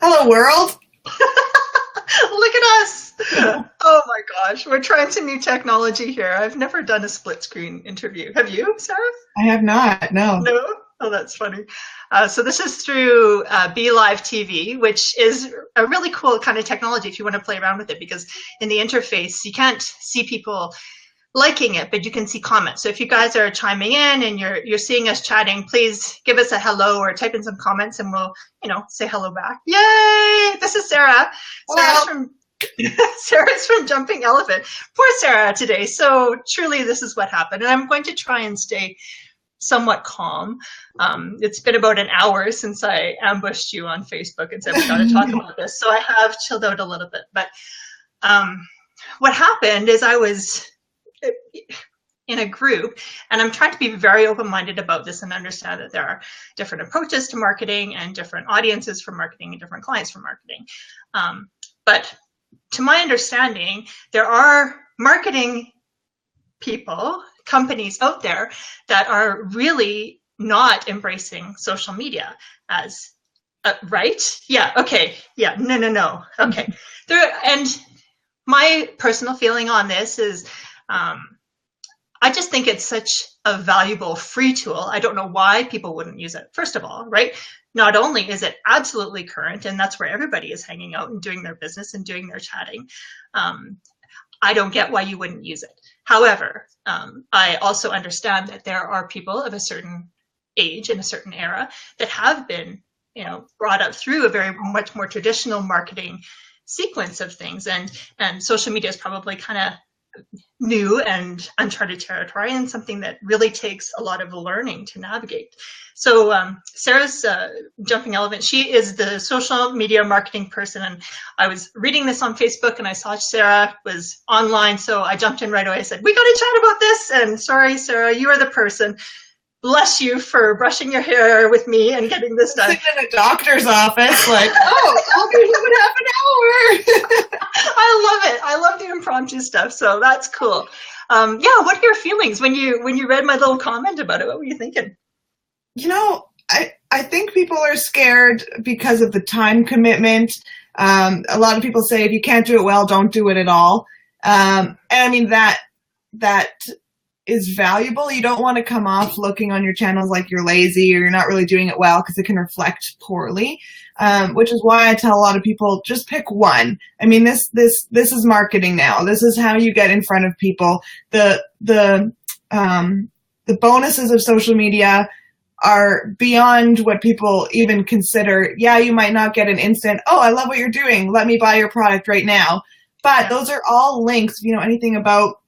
Hello, world. Look at us. Oh my gosh, we're trying some new technology here. I've never done a split screen interview. Have you, Sarah? I have not, no. No? Oh, that's funny. So this is through Be Live TV, which is a really cool kind of technology if you want to play around with it, because in the interface, you can't see people liking it, but you can see comments. So if you guys are chiming in and you're seeing us chatting, please give us a hello or type in some comments and we'll, say hello back. Yay! This is Sarah. Well, Sarah's from Jumping Elephant. Poor Sarah today. So truly this is what happened. And I'm going to try and stay somewhat calm. It's been about an hour since I ambushed you on Facebook and said we got to talk about this. So I have chilled out a little bit. But what happened is I was in a group, and I'm trying to be very open-minded about this and understand that there are different approaches to marketing and different audiences for marketing and different clients for marketing. But to my understanding, there are marketing people, companies out there that are really not embracing social media as right? Yeah, okay. Yeah, no. Okay. And my personal feeling on this is I just think it's such a valuable free tool. I don't know why people wouldn't use it, first of all, right? Not only is it absolutely current, and that's where everybody is hanging out and doing their business and doing their chatting, I don't get why you wouldn't use it. However, I also understand that there are people of a certain age in a certain era that have been, brought up through a very much more traditional marketing sequence of things, and social media is probably kind of new and uncharted territory and something that really takes a lot of learning to navigate. So Sarah's Jumping Elephant, she is the social media marketing person, and I was reading this on Facebook and I saw Sarah was online, so I jumped in right away. I said, we got to chat about this, and sorry, Sarah, you are the person. Bless you for brushing your hair with me and getting this done. Sitting in a doctor's office, like, I'll be here in half an hour. I love it. I love the impromptu stuff, so that's cool. What are your feelings when you read my little comment about it? What were you thinking? I think people are scared because of the time commitment. A lot of people say if you can't do it well, don't do it at all. And I mean that is valuable. You don't want to come off looking on your channels like you're lazy or you're not really doing it well, because it can reflect poorly. Which is why I tell a lot of people, just pick one. I mean, this is marketing now. This is how you get in front of people. The bonuses of social media are beyond what people even consider. Yeah, you might not get an instant, oh, I love what you're doing, let me buy your product right now. But those are all links, anything about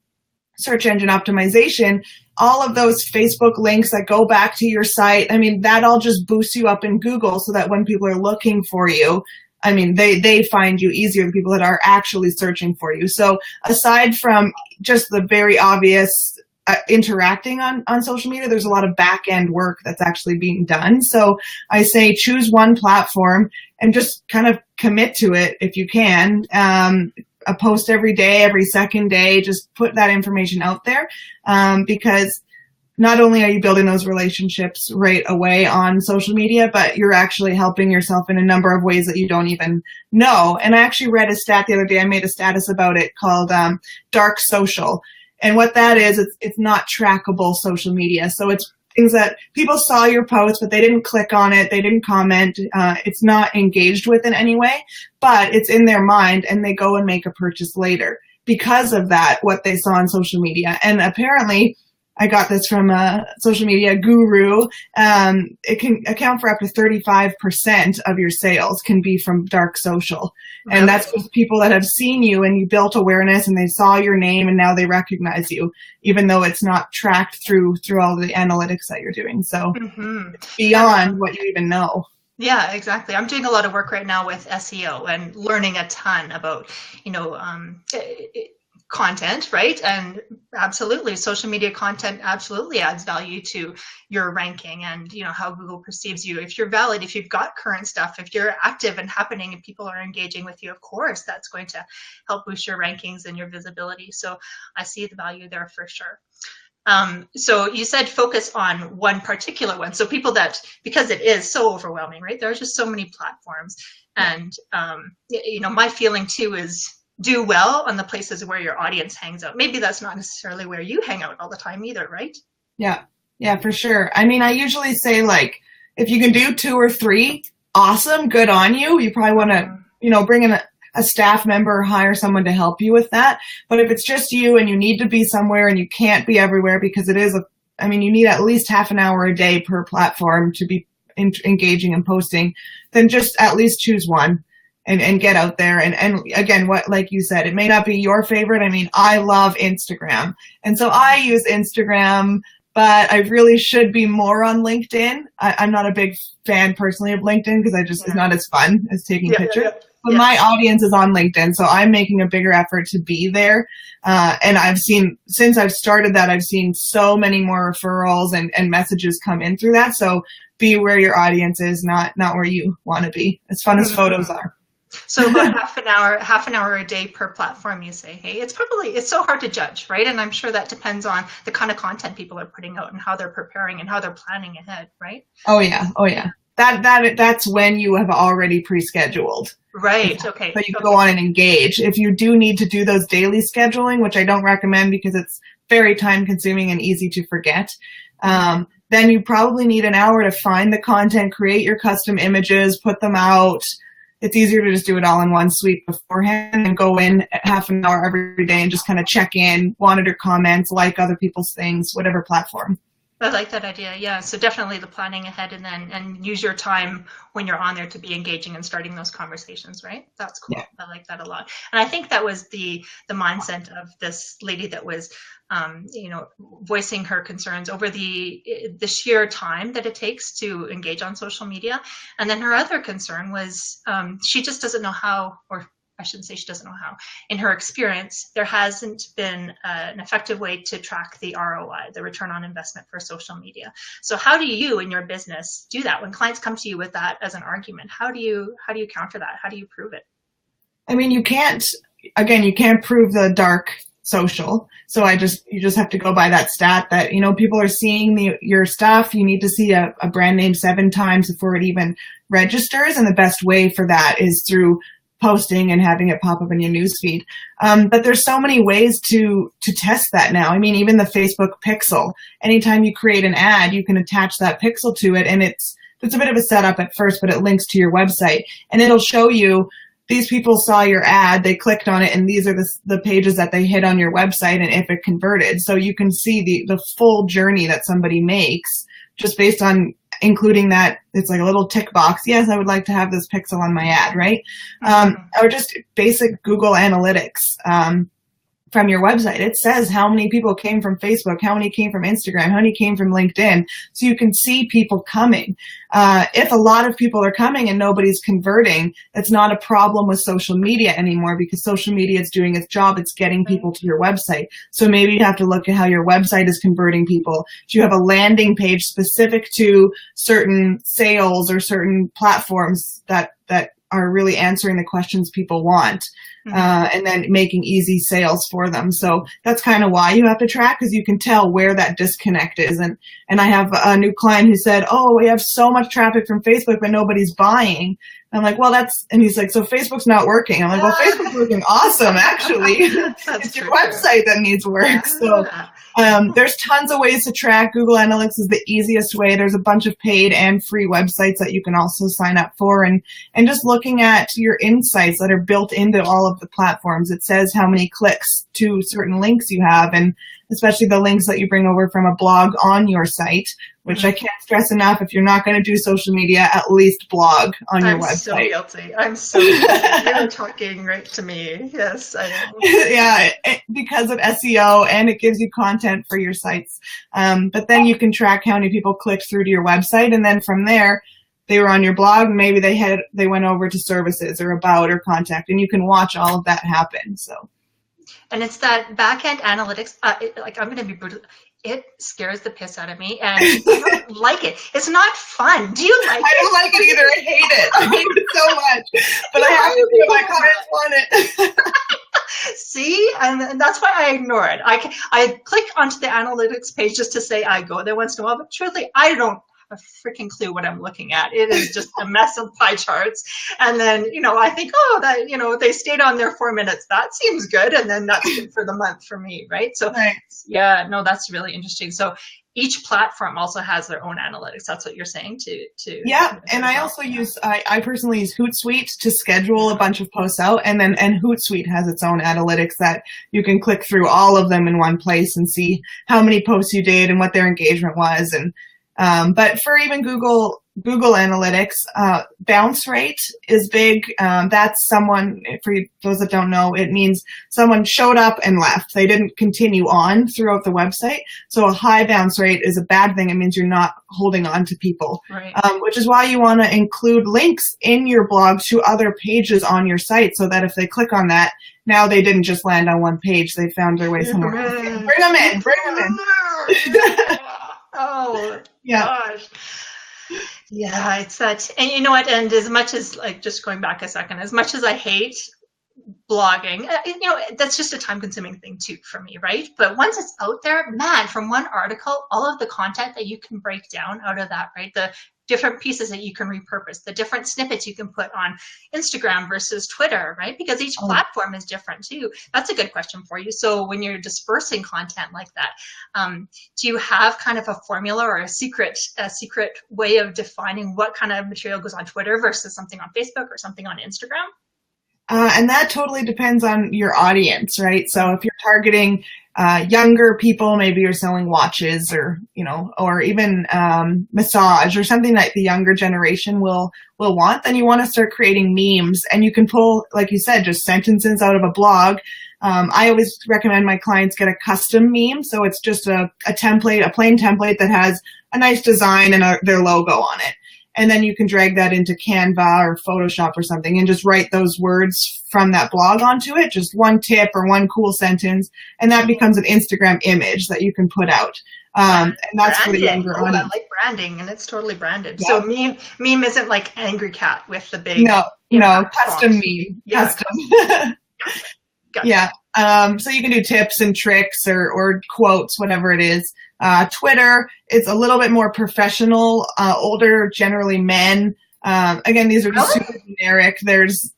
search engine optimization, all of those Facebook links that go back to your site, I mean, that all just boosts you up in Google so that when people are looking for you, I mean, they find you easier than people that are actually searching for you. So aside from just the very obvious interacting on social media, there's a lot of back-end work that's actually being done. So I say choose one platform and just kind of commit to it if you can. A post every day, every second day, just put that information out there, because not only are you building those relationships right away on social media, but you're actually helping yourself in a number of ways that you don't even know. And I actually read a stat the other day. I made a status about it called dark social. And what that is, it's not trackable social media. So it's things that people saw your post, but they didn't click on it, they didn't comment, it's not engaged with in any way, but it's in their mind and they go and make a purchase later because of that, what they saw on social media. And apparently, I got this from a social media guru, it can account for up to 35% of your sales can be from dark social. And that's just people that have seen you and you built awareness and they saw your name and now they recognize you, even though it's not tracked through all the analytics that you're doing. So it's beyond what you even know. Yeah, exactly. I'm doing a lot of work right now with SEO and learning a ton about, content, right? And absolutely, social media content absolutely adds value to your ranking and, how Google perceives you. If you're valid, if you've got current stuff, if you're active and happening and people are engaging with you, of course, that's going to help boost your rankings and your visibility. So I see the value there for sure. So you said focus on one particular one. So people that, because it is so overwhelming, right? There are just so many platforms. And, my feeling too is do well on the places where your audience hangs out. Maybe that's not necessarily where you hang out all the time either, right? Yeah. Yeah, for sure. I mean, I usually say, like, if you can do 2 or 3, awesome, good on you. You probably want to, bring in a staff member or hire someone to help you with that. But if it's just you and you need to be somewhere and you can't be everywhere because it is you need at least half an hour a day per platform to be engaging and posting, then just at least choose one and get out there. And again, what, like you said, it may not be your favorite. I mean, I love Instagram. And so I use Instagram, but I really should be more on LinkedIn. I'm not a big fan personally of LinkedIn because it's not as fun as taking pictures. Yeah. But my audience is on LinkedIn, so I'm making a bigger effort to be there. And I've seen, since I've started that, I've seen so many more referrals and messages come in through that. So be where your audience is, not where you want to be, as fun as photos are. So about half an hour a day per platform, you say. Hey, it's so hard to judge, right? And I'm sure that depends on the kind of content people are putting out and how they're preparing and how they're planning ahead, right? Oh yeah. That's when you have already pre-scheduled. Right. Okay. So you go on and engage. If you do need to do those daily scheduling, which I don't recommend because it's very time consuming and easy to forget, then you probably need an hour to find the content, create your custom images, put them out. It's easier to just do it all in one sweep beforehand and go in at half an hour every day and just kind of check in, monitor comments, like other people's things, whatever platform. I like that idea. Yeah. So definitely the planning ahead and use your time when you're on there to be engaging and starting those conversations, right? That's cool. Yeah. I like that a lot. And I think that was the mindset of this lady that was, voicing her concerns over the sheer time that it takes to engage on social media. And then her other concern was she just doesn't know how, or I shouldn't say she doesn't know how. In her experience, there hasn't been an effective way to track the ROI, the return on investment for social media. So how do you in your business do that? When clients come to you with that as an argument, how do you counter that? How do you prove it? I mean, you can't prove the dark social. So you just have to go by that stat that, people are seeing your stuff. You need to see a brand name 7 times before it even registers. And the best way for that is through posting and having it pop up in your newsfeed. But there's so many ways to test that now. I mean, even the Facebook pixel, anytime you create an ad, you can attach that pixel to it. And it's a bit of a setup at first, but it links to your website and it'll show you these people saw your ad, they clicked on it, and these are the pages that they hit on your website and if it converted. So you can see the full journey that somebody makes just based on including that. It's like a little tick box. Yes, I would like to have this pixel on my ad, right? Or just basic Google Analytics from your website. It says how many people came from Facebook, how many came from Instagram, how many came from LinkedIn. So you can see people coming. If a lot of people are coming and nobody's converting, it's not a problem with social media anymore because social media is doing its job. It's getting people to your website. So maybe you have to look at how your website is converting people. Do you have a landing page specific to certain sales or certain platforms that are really answering the questions people want? And then making easy sales for them. So that's kind of why you have to track, because you can tell where that disconnect is. And I have a new client who said, oh, we have so much traffic from Facebook, but nobody's buying. I'm like, well, and he's like, so Facebook's not working. I'm like, well, Facebook's working awesome, actually. It's your website that needs work. So there's tons of ways to track. Google Analytics is the easiest way. There's a bunch of paid and free websites that you can also sign up for. And just looking at your insights that are built into all of the platforms, it says how many clicks to certain links you have, and especially the links that you bring over from a blog on your site, which I can't stress enough. If you're not going to do social media, at least blog on your website. I'm so guilty. You're talking right to me. Yes, I am. Yeah, because of SEO, and it gives you content for your sites. But then you can track how many people clicked through to your website, and then from there, they were on your blog, maybe they went over to services or about or contact, and you can watch all of that happen. So, and it's that back-end analytics. I'm going to be brutal. It scares the piss out of me, and I don't like it. It's not fun. Do you like it? I don't like it either. I hate it so much. But I have to put my comments on it. See, and that's why I ignore it. I click onto the analytics page just to say I go there once in a while, but truthfully, I don't have a freaking clue what I'm looking at. It is just a mess of pie charts. And then, I think, oh, that, they stayed on there 4 minutes. That seems good. And then that's good for the month for me, right? So, yeah, no, that's really interesting. So each platform also has their own analytics. That's what you're saying Yeah, and I also use, I personally use Hootsuite to schedule a bunch of posts out, and Hootsuite has its own analytics that you can click through all of them in one place and see how many posts you did and what their engagement was. And but for even Google Analytics, bounce rate is big. That's someone, for those that don't know, it means someone showed up and left. They didn't continue on throughout the website. So a high bounce rate is a bad thing. It means you're not holding on to people, right. Which is why you want to include links in your blog to other pages on your site, so that if they click on that, now they didn't just land on one page. They found their way somewhere else. Bring them in. Oh, yeah. Gosh. Yeah, it's that. And you know what? And as much as, just going back a second, as much as I hate blogging, that's just a time consuming thing too for me, right? But once it's out there, man, from one article, all of the content that you can break down out of that, right? The different pieces that you can repurpose, the different snippets you can put on Instagram versus Twitter, right? Because each platform is different too. That's a good question for you. So when you're dispersing content like that, do you have kind of a formula or a secret way of defining what kind of material goes on Twitter versus something on Facebook or something on Instagram? And that totally depends on your audience, right? So if you're targeting younger people, maybe you're selling watches or even massage or something that the younger generation will want, then you want to start creating memes. And you can pull, like you said, just sentences out of a blog. I always recommend my clients get a custom meme. So it's just a template, a plain template that has a nice design and their logo on it. And then you can drag that into Canva or Photoshop or something and just write those words from that blog onto it, just one tip or one cool sentence, and that becomes an Instagram image that you can put out. And that's for the younger audience. I like branding, and it's totally branded. Yeah. So meme isn't like Angry Cat with the big... No, custom meme. Yeah. Custom. Gotcha. Yeah. So you can do tips and tricks or quotes, whatever it is. Twitter, it's a little bit more professional, older, generally men. Again, these are just super generic. There's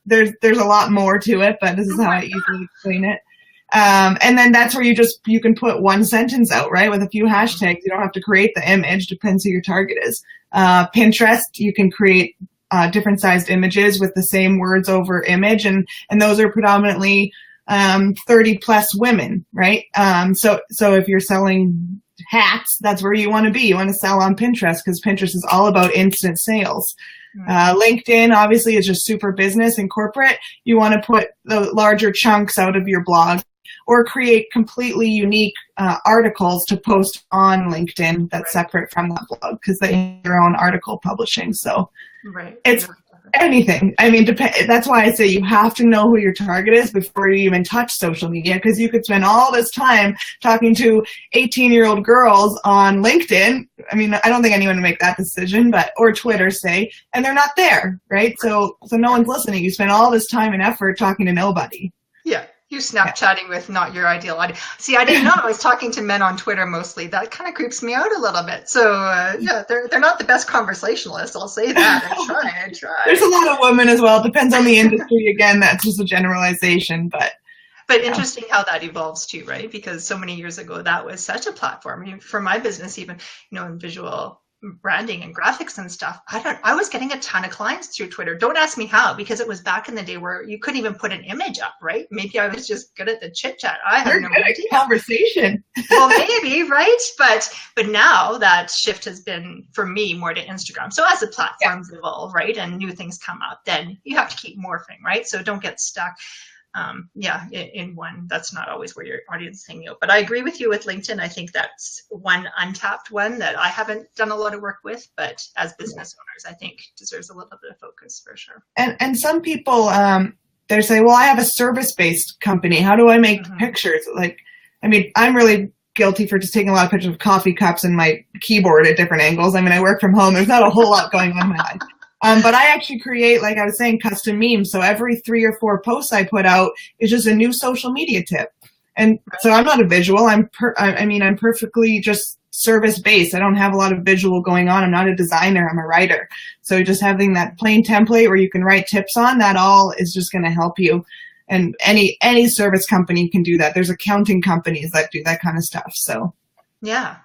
a lot more to it, but this is how I easily explain it. And then that's where you can put one sentence out, right? With a few hashtags. You don't have to create the image, depends who your target is. Pinterest, you can create different sized images with the same words over image, and those are predominantly 30 plus women, right? So if you're selling hats, that's where you want to be. You want to sell on Pinterest because Pinterest is all about instant sales. LinkedIn, obviously, is just super business and corporate. You want to put the larger chunks out of your blog or create completely unique articles to post on LinkedIn that's separate from that blog because they have your own article publishing. So it's anything. I mean, that's why I say you have to know who your target is before you even touch social media, because you could spend all this time talking to 18-year-old girls on LinkedIn. I mean, I don't think anyone would make that decision, or Twitter, say, and they're not there, right? So no one's listening. You spend all this time and effort talking to nobody. Yeah. You're Snapchatting with not your ideal audience. See, I didn't know I was talking to men on Twitter mostly. That kind of creeps me out a little bit. So, they're not the best conversationalists. I'll say that. I try. There's a lot of women as well. It depends on the industry. Again, that's just a generalization. But interesting how that evolves too, right? Because so many years ago, that was such a platform. For my business, even, in visual branding and graphics and stuff, I was getting a ton of clients through Twitter. Don't ask me how, because it was back in the day where you couldn't even put an image up, right? Maybe I was just good at the chit chat. I have no idea. Conversation. Well, maybe, right? But now that shift has been, for me, more to Instagram. So as the platforms evolve, right, and new things come up, then you have to keep morphing, right? So don't get stuck. In one, that's not always where your audience is hanging out. But I agree with you with LinkedIn. I think that's one untapped one that I haven't done a lot of work with, but as business owners, I think deserves a little bit of focus for sure. And some people, they say, well, I have a service-based company. How do I make pictures? I'm really guilty for just taking a lot of pictures of coffee cups and my keyboard at different angles. I mean, I work from home. There's not a whole lot going on in my life. But I actually create, like I was saying, custom memes. So every 3 or 4 posts I put out is just a new social media tip. And so I'm not a visual. I'm perfectly just service based. I don't have a lot of visual going on. I'm not a designer. I'm a writer. So just having that plain template where you can write tips on, that all is just going to help you. And any service company can do that. There's accounting companies that do that kind of stuff. So yeah.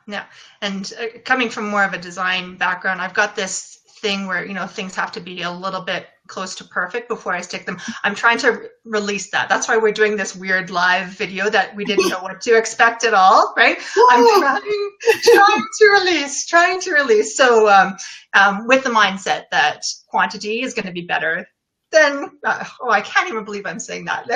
And coming from more of a design background, I've got this thing where, things have to be a little bit close to perfect before I stick them. I'm trying to release that. That's why we're doing this weird live video that we didn't know what to expect at all, right? I'm trying to release. So with the mindset that quantity is going to be better than, I can't even believe I'm saying that.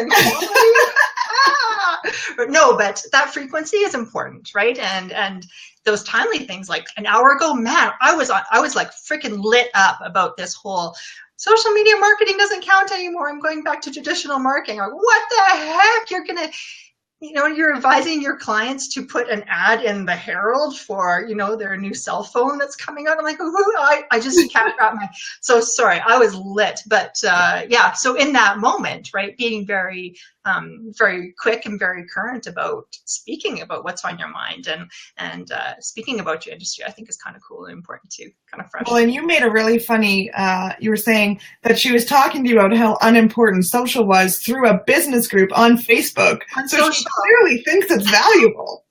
But that frequency is important, right? And those timely things, like an hour ago, man, I was like freaking lit up about this whole social media marketing doesn't count anymore. I'm going back to traditional marketing. Like, what the heck? You're advising your clients to put an ad in the Herald for, their new cell phone that's coming out. I'm like, I just can't wrap my, so sorry, I was lit. But yeah, so in that moment, right, being very, very quick and very current about speaking about what's on your mind and speaking about your industry, I think is kind of cool and important too, kind of fresh. Well, and you made a really funny, you were saying that she was talking to you about how unimportant social was through a business group on Facebook. So she clearly thinks it's valuable.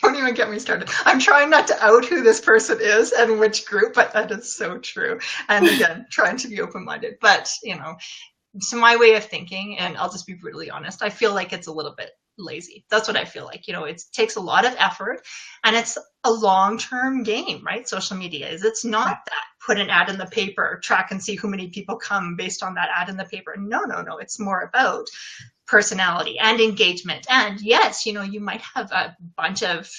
Don't even get me started. I'm trying not to out who this person is and which group, but that is so true. And again, trying to be open-minded. But, so my way of thinking, and I'll just be brutally honest, I feel like it's a little bit lazy. That's what I feel like. It takes a lot of effort and it's a long-term game, right? Social media is. It's not that put an ad in the paper, track and see who many people come based on that ad in the paper. No. It's more about personality and engagement. And yes, you might have a bunch of,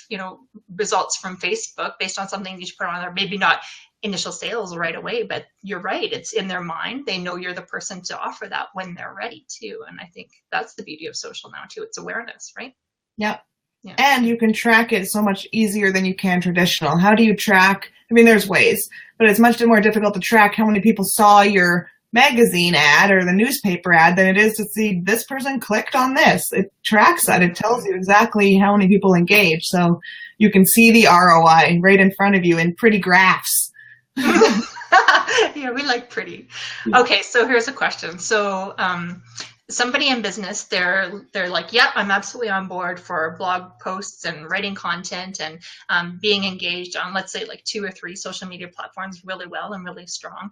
results from Facebook based on something you put on there, maybe not initial sales right away, but you're right. It's in their mind. They know you're the person to offer that when they're ready too. And I think that's the beauty of social now too. It's awareness, right? Yep. Yeah. And you can track it so much easier than you can traditional. How do you track? I mean, there's ways, but it's much more difficult to track how many people saw your magazine ad or the newspaper ad than it is to see this person clicked on this. It tracks that. It tells you exactly how many people engage. So you can see the ROI right in front of you in pretty graphs. Yeah, we like pretty. Okay, so here's a question. So somebody in business, they're like, yep, I'm absolutely on board for blog posts and writing content and being engaged on, let's say, like 2 or 3 social media platforms really well and really strong.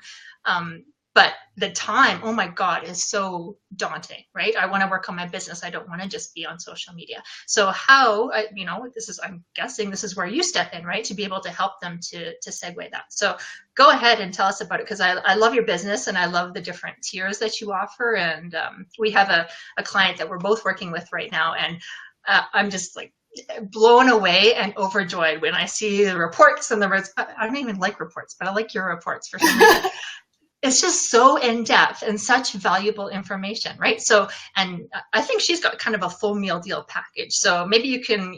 But the time, oh my God, is so daunting, right? I want to work on my business. I don't want to just be on social media. So how, I'm guessing this is where you step in, right? To be able to help them to segue that. So go ahead and tell us about it, because I love your business and I love the different tiers that you offer. And we have a client that we're both working with right now. And I'm just like blown away and overjoyed when I see the reports and the words. I don't even like reports, but I like your reports for some reason. It's just so in-depth and such valuable information, right? So, and I think she's got kind of a full meal deal package. So maybe you can,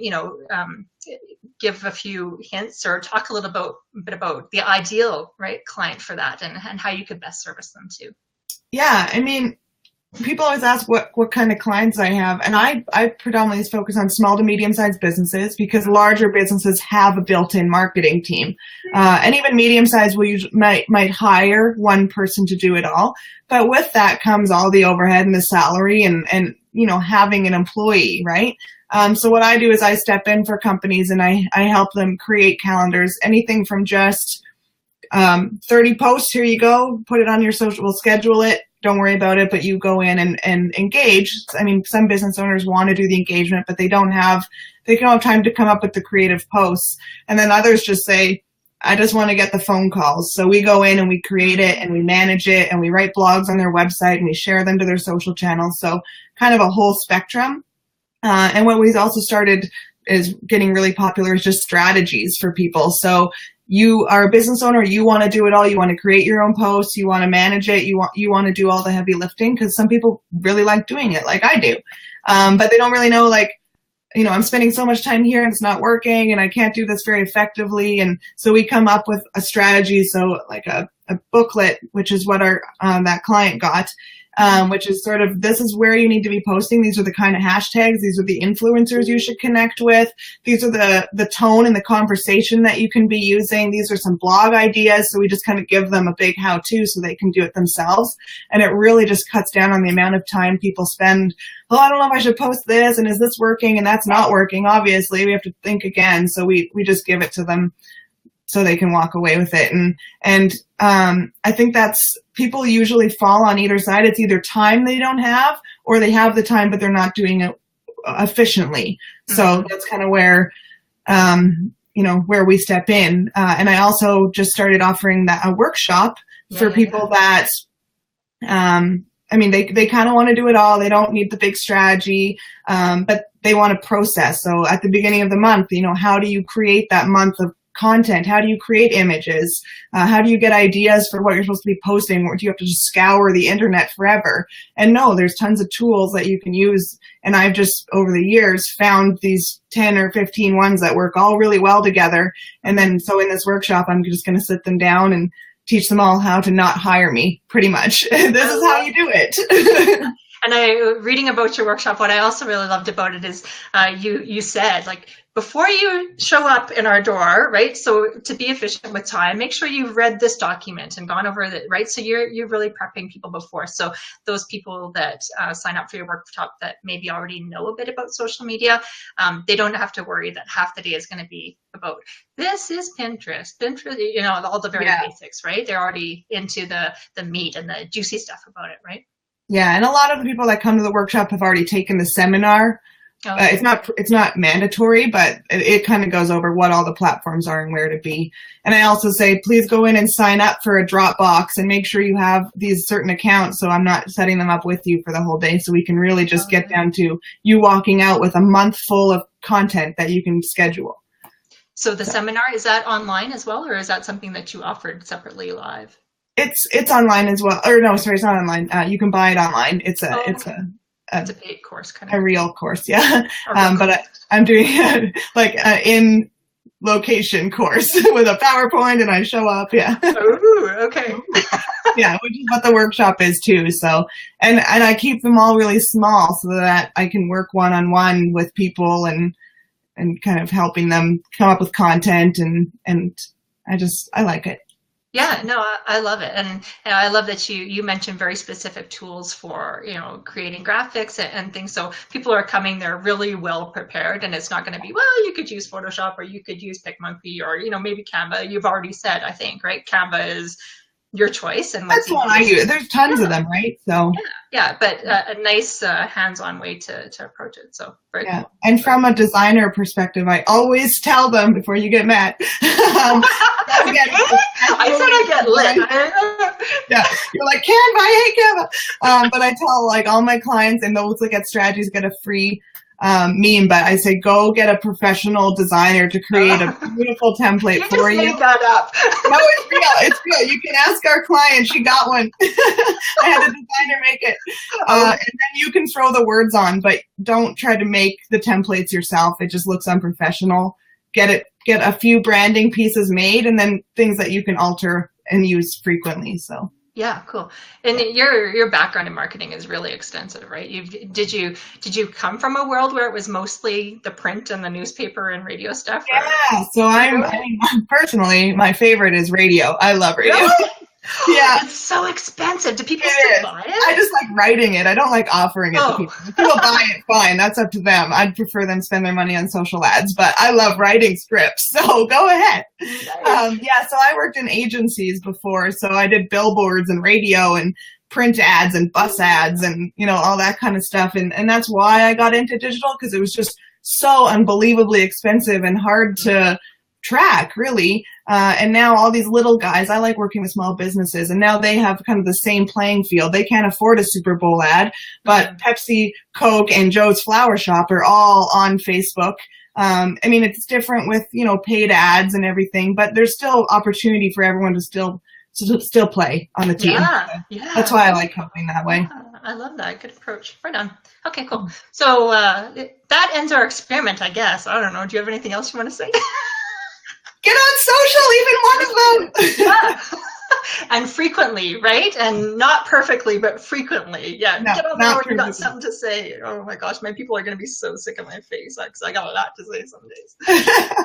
give a few hints or talk a little bit about the ideal, right, client for that and how you could best service them too. Yeah, I mean, people always ask what kind of clients I have, and I predominantly focus on small to medium-sized businesses because larger businesses have a built-in marketing team, and even medium-sized might hire one person to do it all. But with that comes all the overhead and the salary and having an employee, right? So what I do is I step in for companies and I help them create calendars, anything from just 30 posts, here you go, put it on your social, we'll schedule it. Don't worry about it, but you go in and engage. I mean, some business owners want to do the engagement, but they don't have time to come up with the creative posts. And then others just say, I just want to get the phone calls. So we go in and we create it and we manage it and we write blogs on their website and we share them to their social channels. So kind of a whole spectrum. And what we've also started is getting really popular is just strategies for people. So you are a business owner, you want to do it all, you want to create your own posts, you want to manage it, you want to do all the heavy lifting, because some people really like doing it like I do. But they don't really know, like, I'm spending so much time here and it's not working and I can't do this very effectively. And so we come up with a strategy. So like a a booklet, which is what our that client got, which is sort of, this is where you need to be posting. These are the kind of hashtags. These are the influencers you should connect with. These are the tone and the conversation that you can be using. These are some blog ideas. So we just kind of give them a big how-to so they can do it themselves. And it really just cuts down on the amount of time people spend. Oh, I don't know if I should post this, and is this working? And that's not working. Obviously, we have to think again. So we just give it to them so they can walk away with it. And I think that's, people usually fall on either side. It's either time they don't have, or they have the time, but they're not doing it efficiently. So that's kind of where, where we step in. And I also just started offering a workshop for people that, they kind of want to do it all. They don't need the big strategy, but they want to process. So at the beginning of the month, how do you create that month of content? How do you create images? How do you get ideas for what you're supposed to be posting? Or do you have to just scour the internet forever? And no, there's tons of tools that you can use. And I've just, over the years, found these 10 or 15 ones that work all really well together. And then, so in this workshop, I'm just going to sit them down and teach them all how to not hire me, pretty much. This is how you do it. And reading about your workshop, what I also really loved about it is you said, like, before you show up in our door, right? So to be efficient with time, make sure you've read this document and gone over it, right? So you're really prepping people before. So those people that sign up for your workshop that maybe already know a bit about social media, they don't have to worry that half the day is going to be about, this is Pinterest, all the very basics, right? They're already into the meat and the juicy stuff about it, right? Yeah, and a lot of the people that come to the workshop have already taken the seminar. Okay. It's not mandatory, but it kind of goes over what all the platforms are and where to be. And I also say, please go in and sign up for a Dropbox and make sure you have these certain accounts, so I'm not setting them up with you for the whole day, so we can really just get down to you walking out with a month full of content that you can schedule. So the seminar, is that online as well, or is that something that you offered separately live? It's online as well. Or no, sorry, it's not online. You can buy it online. It's a paid course, kind of a real course, yeah. But I'm doing in location course with a PowerPoint, and I show up, yeah. Ooh, okay. Yeah, which is what the workshop is too. So, and I keep them all really small so that I can work one-on-one with people and kind of helping them come up with content, and I like it. Yeah, no, I love it. And I love that you mentioned very specific tools for, creating graphics and things. So people are coming, they're really well prepared, and it's not going to be, well, you could use Photoshop, or you could use PicMonkey, or, maybe Canva. You've already said, I think, right? Canva is your choice. And that's one I use. There's tons of them, right? So but a nice hands-on way to approach it. So very cool. And from a designer perspective, I always tell them before you get mad. I said I get lit. Yeah, you're like, Canva, I hate Canva. But I tell all my clients, and those that get strategies get a free meme, but I say, go get a professional designer to create a beautiful template for you. You just made that up. No, it's real. It's real. You can ask our client. She got one. I had a designer make it. And then you can throw the words on, but don't try to make the templates yourself. It just looks unprofessional. Get a few branding pieces made, and then things that you can alter and use frequently. So. Yeah, cool. And your background in marketing is really extensive, right? Did you come from a world where it was mostly the print and the newspaper and radio stuff? Yeah. So personally, my favorite is radio. I love radio. Really? Yeah. It's so expensive. Do people still buy it? I just like writing it. I don't like offering it to people. If people buy it, fine. That's up to them. I'd prefer them spend their money on social ads, but I love writing scripts. So go ahead. Nice. So I worked in agencies before. So I did billboards and radio and print ads and bus ads and, all that kind of stuff. And that's why I got into digital, because it was just so unbelievably expensive and hard to track, really. And now all these little guys, I like working with small businesses, and now they have kind of the same playing field. They can't afford a Super Bowl ad, but Pepsi, Coke, and Joe's Flower Shop are all on Facebook. It's different with, paid ads and everything, but there's still opportunity for everyone to still play on the team. Yeah. That's why I like helping that way. I love that. Good approach. Right on. Okay, cool. So that ends our experiment, I guess. I don't know. Do you have anything else you want to say? Get on social, even one of them. And frequently, right? And not perfectly, but frequently. Yeah, No, get on not there when you got perfectly. something to say. Oh my gosh, my people are going to be so sick of my face because I got a lot to say some days.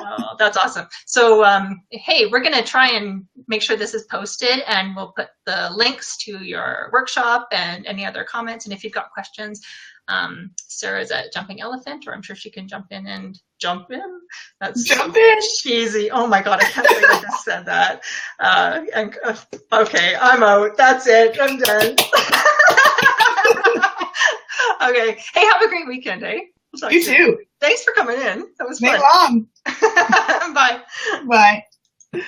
Oh, that's awesome. So, hey, we're going to try and make sure this is posted, and we'll put the links to your workshop and any other comments. And if you've got questions, Sarah's at Jumping Elephant, or I'm sure she can jump in and jump in. That's Jump so in. cheesy. Oh my God, I can't believe I just said that. Okay, I'm out. That's it. I'm done. Okay. Hey, have a great weekend, eh? You too. Thanks for coming in. That was Stay fun. long. Bye. Bye.